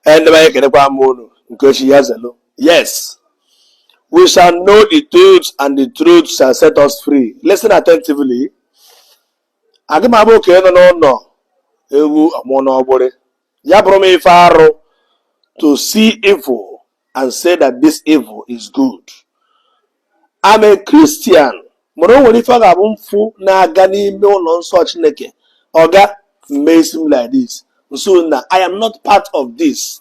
And yes, we shall know the truth, and the truth shall set us free. Listen attentively. Agimabo ke no ewu amono obore. Ya bro me faro to see evil and say that this evil is good. I'm a Christian. Moro woni fa ga mfu na aga n'ime ụlọ nsọ Chineke. Oga may seem like this. So now I am not part of this.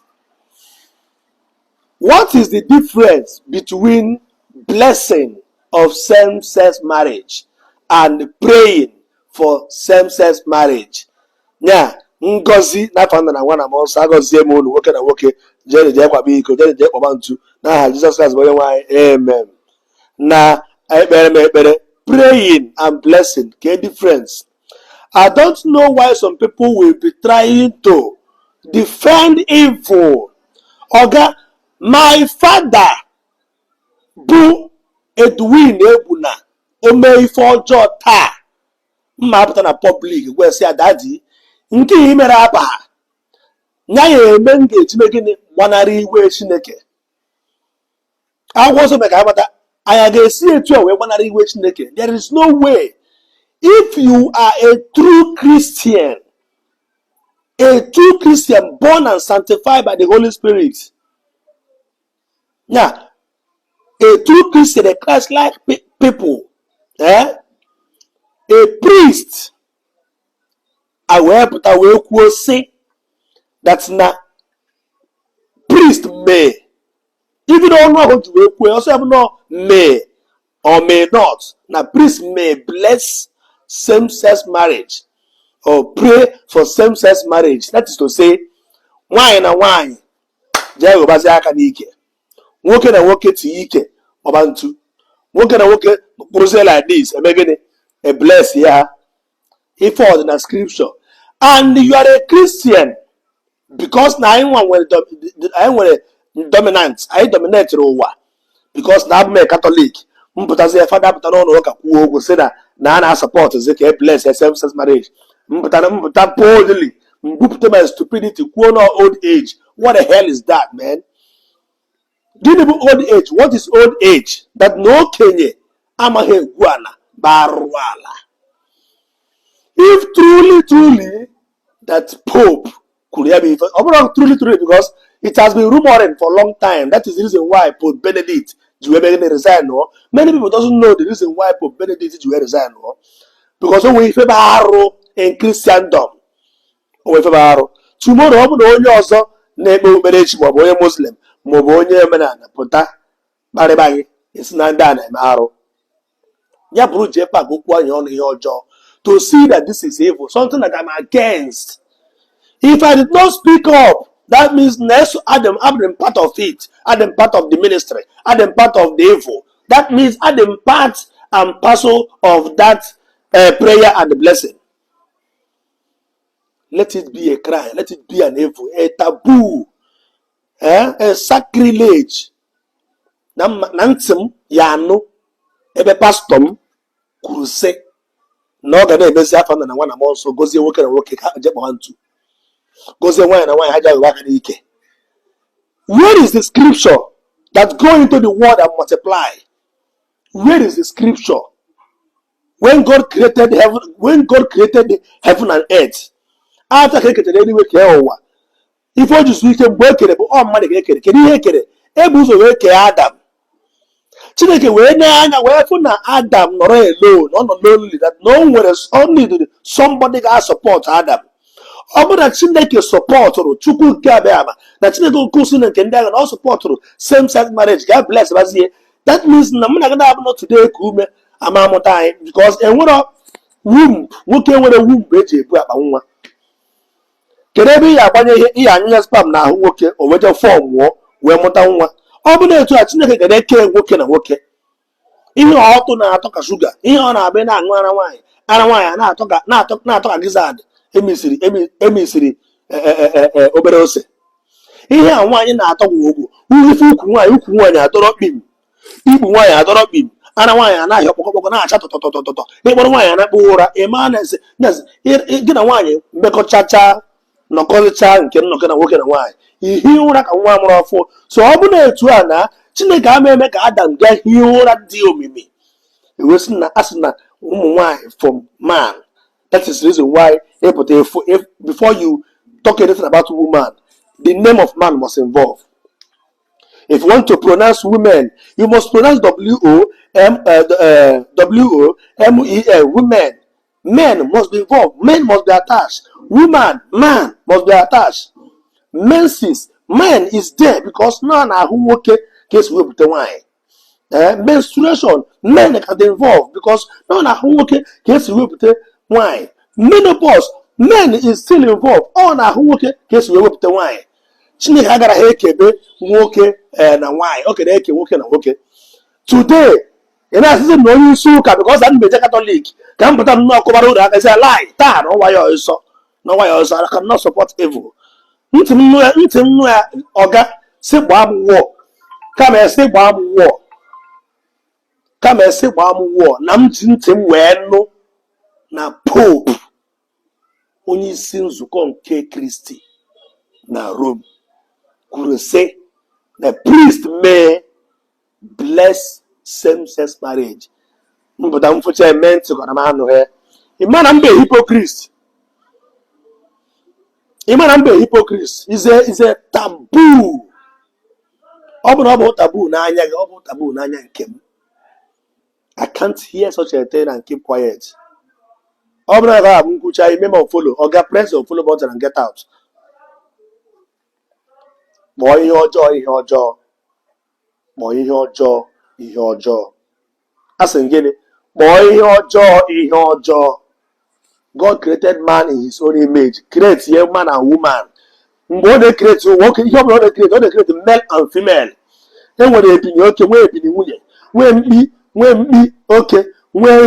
What is the difference between blessing of same-sex marriage and praying for same-sex marriage? Nya ngozi na fanda na nwana monso agozie m unu nwoke na nwoke je kwaba iko je kwaba ntu na aha Jesus Christ bụ onye nwanyị amen. Na ekpere praying and blessing ke difference. I don't know why some people will be trying to defend evil. Oga, my father bụ Edwin Ebuna o mee ife ọjọọ taa mma apụta na public gwa sị ya dadi nke ihe mere aba nya ya eme m ga-eji mee gịnị gbanarị iwe Chineke. Agwọ ọzọ mee ka amata anya ga-esi etu a wee gbanarị iwe Chineke. There is no way. If you are a true Christian born and sanctified by the Holy Spirit, now a true Christian, a Christ-like people, a priest, I will say that's not priest may, even though not to also have no may or may not. Now priest may bless same-sex marriage or pray for same-sex marriage. That is to say, wine and wine, jai obazi aka n'ike. Nwoke na nwoke ti ike obantu. Nwoke na nwoke process like this, a bless ya. He falls in the scripture. And you are a Christian because now I want dominant. I dominate over because now I'm a Catholic. Mputazi father putano no waka kuogo say that na support zeke bless same-sex marriage. Mputa boldly. Mpute my stupidity kuono old age. What the hell is that, man? Do you know old age? What is old age? That no Kenya amahe guana barwala. If truly that Pope could be truly because it has been rumored for a long time. That is the reason why Pope Benedict resign. No, many people doesn't know the reason why Pope Benedict resign. No, because we favor in Christendom. We favor tomorrow. No, also neighbor marriage or Muslim. Mobonye menana puta bari it's not done. Ya bro JPAC go on your job to see that this is evil, something that I'm against. If I did not speak up, that means next Adam part of it, Adam part of the ministry, Adam part of the evil. That means Adam part and parcel of that prayer and the blessing. Let it be a crime, let it be an evil, a taboo, a sacrilege. Nantim yano ebe pastom kuruse. No ga na-emezi afọ na nwa na monso gozie nwoke na nwoke ka je kpọwa ntu gozie nwanyị na nwanyị haja aka n'ike. Where is the scripture that go into the word and multiply? Where is the scripture? When God created heaven and earth, after created anyway ke ụwa ife o jisu ike mgbe ekere bụ ọ mmadụ ga-ekere kedu ihe ekere ebu ụzọ wee kee Adam. Chineke wee na-anya wee fụ na Adam nọrọ alone, ọ nọ lonely, that no one only somebody ga support Adam. Ọ bụ na Chineke supportụrụ Chukwu nke abịa ama na Chineke nkusi na nke ndị agha na ọ supportụrụ same-sex marriage ga bless bazie. That means na mụ na gana abụ today ka ume ama amụta anyị because enwere womb, nwoke nwere womb eji ebu akpa nwa. Kedu ebe ị ga-agbanye ihe anyụnya spam na ahụ nwoke o weje fọm nwụọ wee mụta nwa? Ọ bụ na etu a Chineke ga-eke nwoke na nwoke. Ihe ọtụ na-atọ ka shuga, ihe ọ na-abịa na-aṅụ ara nwaanyị na-atọ ka gizad emisiri obere ose. Ihe a nwaanyị na-atọ gwogwo ife ukwu nwaanyị adọrọ kpim, igbu nwaanyị adọrọ kpim, ara nwaanyị anaghị ọkpọkọkpọkọ na-acha tọtọtọtọtọ, ịkpọrọ nwaanyị na-akpọ ụra ịma na gị na nwaanyị mmekọchacha nọkọrịcha nke nnọkọ na nwoke na nwaanyị ihi ụra ka nwa amụrụ ọfụ. So ọ bụ na etu a na Chineke ama eme ka Adam gaa hie ụra dị omimi, ewesị na asị na ụmụ nwaanyị from man. That is the reason why if before you talk anything about woman, the name of man must involve. If you want to pronounce women, you must pronounce W-O-M-E-N, women. Men must be involved. Men must be attached. Woman, man must be attached. Menses, man is there because none are who okay case with the wine. Menstruation, men can be involved because none are who okay case with the wine. Menopause, men is still involved. All are who okay case with the wine. Chineke agara ha ekebe nwoke na nwaanyị, oke na-eke nwoke na nwoke. Today, ị na-asịsị na onye isi ụka because I'm a Catholic ka m pụta nnọọ kụbara ụlọ aka sị lie taa na ọnwa ya ọzọ, I cannot support evil. Ntị m nụ ya ọga si gbaa m wụọ kama esi gbaa m wụọ na m ji ntị m wee nụ na Pope onye isi nzukọ nke Kristi na Rome kwuru sị the priest may bless same-sex marriage. Mpụta mfụcha eme ntị kọrọ m anụ ha. Ịma na mbe hypocrite is a taboo. Ọ bụ na ọ bụ taboo n'anya gị, ọ bụ taboo n'anya nke m. I can't hear such a thing and keep quiet. Ọ bụ na ga abụ nkwucha ime ma follow, ọ ga press your follow button and get out. Kpọọ ihe ọjọọ. Asị gịnị? Kpọọ ihe ọjọọ. God created man in his own image. Create a man and woman. Mgbe ọ na-ekreti nwoke, ihe ọbụla ọ na-ekreti male and female. Enwere ebini oke, nwee ebini nwunye, nwee mkpi oke, nwee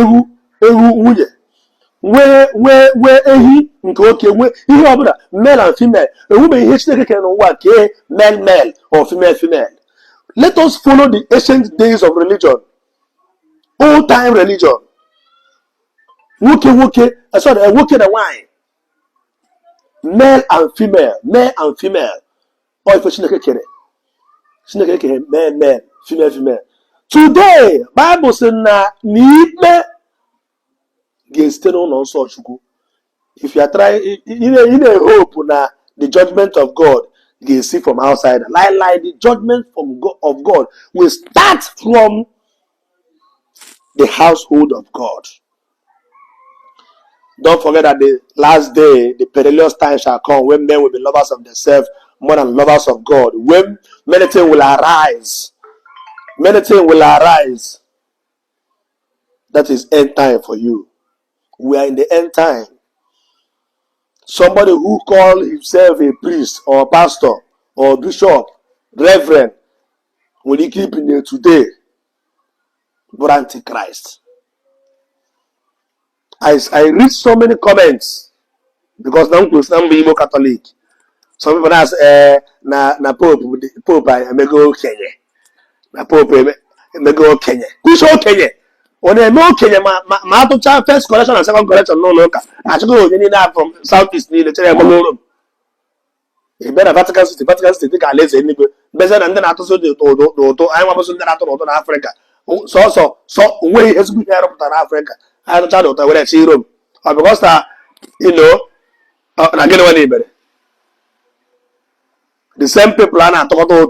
ewu nwunye, nwee ehi nke oke, nwee ihe ọbụla male and female. Enwebe ihe Chineke kere n'ụwa kee male or female. Let us follow the ancient days of religion, old time religion. Nwoke na nwaanyị, male and female. Ọ ife Chineke kere male, female. Today, Bible sị na n'ikpe ga-esite n'ụlọ nsọ Chukwu. If you are trying, in a hope na the judgment of God ga-esi from outside. Like the judgment of God will start from the household of God. Don't forget that the last day, the perilous time shall come when men will be lovers of themselves more than lovers of God. When many things will arise. That is end time for you. We are in the end time. Somebody who calls himself a priest or pastor or bishop, reverend, will he keep in there today? But Antichrist. I read so many comments because now I'm Igbo Catholic. Some people ask, na Pope I may go Kenya. Na Pope may go Kenya. Who's all Kenya? When I know Kenya, my first collection and second collection no longer. I should go from Southeast near the China. A better Vatican City, think I lazy anybody. Better than then I told you, I'm a person that I Africa. So way has been here up to Africa. I don't know where I see room. Or because that, I get one neighbor. The same people are not talking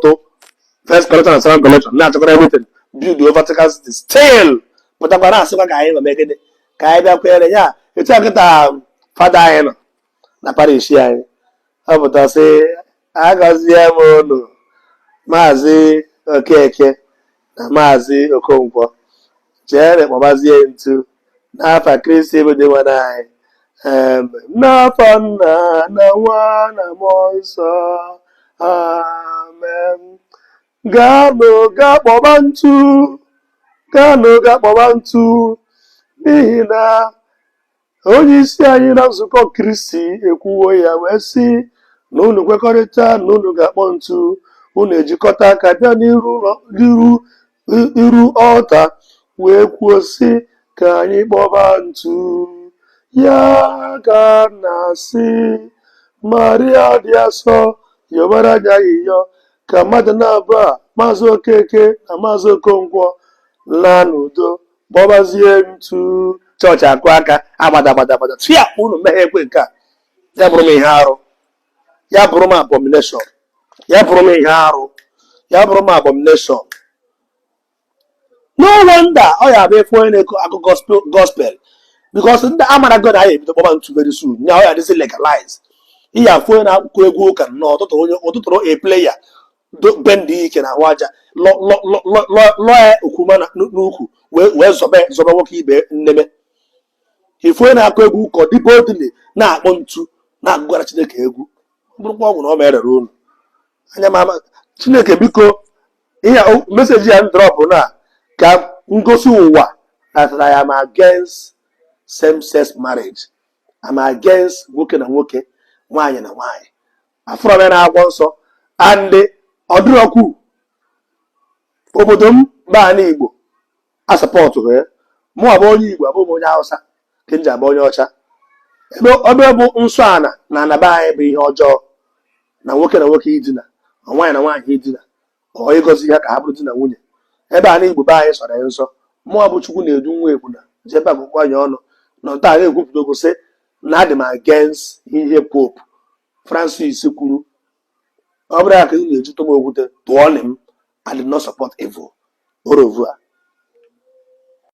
first collection and second collection. Now, everything. Build the Vatican City still. But I'm going to ask a guy make it. Yeah, it's a father. Na parish here. How about I say, I got the no. Mazi, okay. Mazi, Okonkwo. Jere, Mabazi into. N'afa Kristi bụ dị nwa anyị, n'afọ Nna na Nwa na Mmụọ Nsọ, amen. Gaanụ gaa kpọba ntu, n'ihi na onye isi anyị na nzukọ Kristi ekwuwo ya wee sị na unu kwekọrịta na unu ga-akpọ ntu, unu ejikọta aka bịa n'iru ọlta wee kwuo sị ka anyị kpọba ntu. Ya ka na-asị Maria Diaso, Yobara Jayo, Kamadanaba, Mazo Keke, Amazo Kongwo, Lanudo, Bobazie to Church Aquaka, Abadabada, Tia Unu Meheka, Yabrumi Haro, Yabruma abomination, Yabrumi Haro, Yabruma abomination. No wonder oh yeah, before a gospel because the Amara God I the moment too very soon. Now I just legalize. He have phone out Kwego can not to a player. Don't bend the can waja. Lawyer Ukumana Nuku, where's Zobawoki name. He phone out Kwego called the boldly now on to not go to the Kegu. No matter rule. And Mama Chineke Biko here message and drop na ka ngosi ụwa that I am against same-sex marriage. I'm against nwoke na nwoke, nwaanyị na nwaanyị. Afọrọ m na akwụkwọ nsọ and ọdụrọkwu obodo m baa n'Igbo a support ya. Mụ abụ onye Igbo abụ m onye Hausa ka nji abụ onye ọcha. Ebe bụ nsọ ana na anaba anyị bụ ihe ọjọọ na nwoke idina, nwaanyị na nwaanyị idina. Ọ ịgọzi ya ka ha bụrụ di na nwunye. Ebe a n'Igbo be anyị sọrọ ya nsọ. Mụọ bụ Chukwu na-edu nwa Egbuna JPAC kwanye ọnụ na taa na-ekwupụta okwu sị na adị m against ihe Pope Francis kwuru. Ọ bụrụ ya ka ị na-eji tụm okwute tụọ m I did not support evil. Au revoir.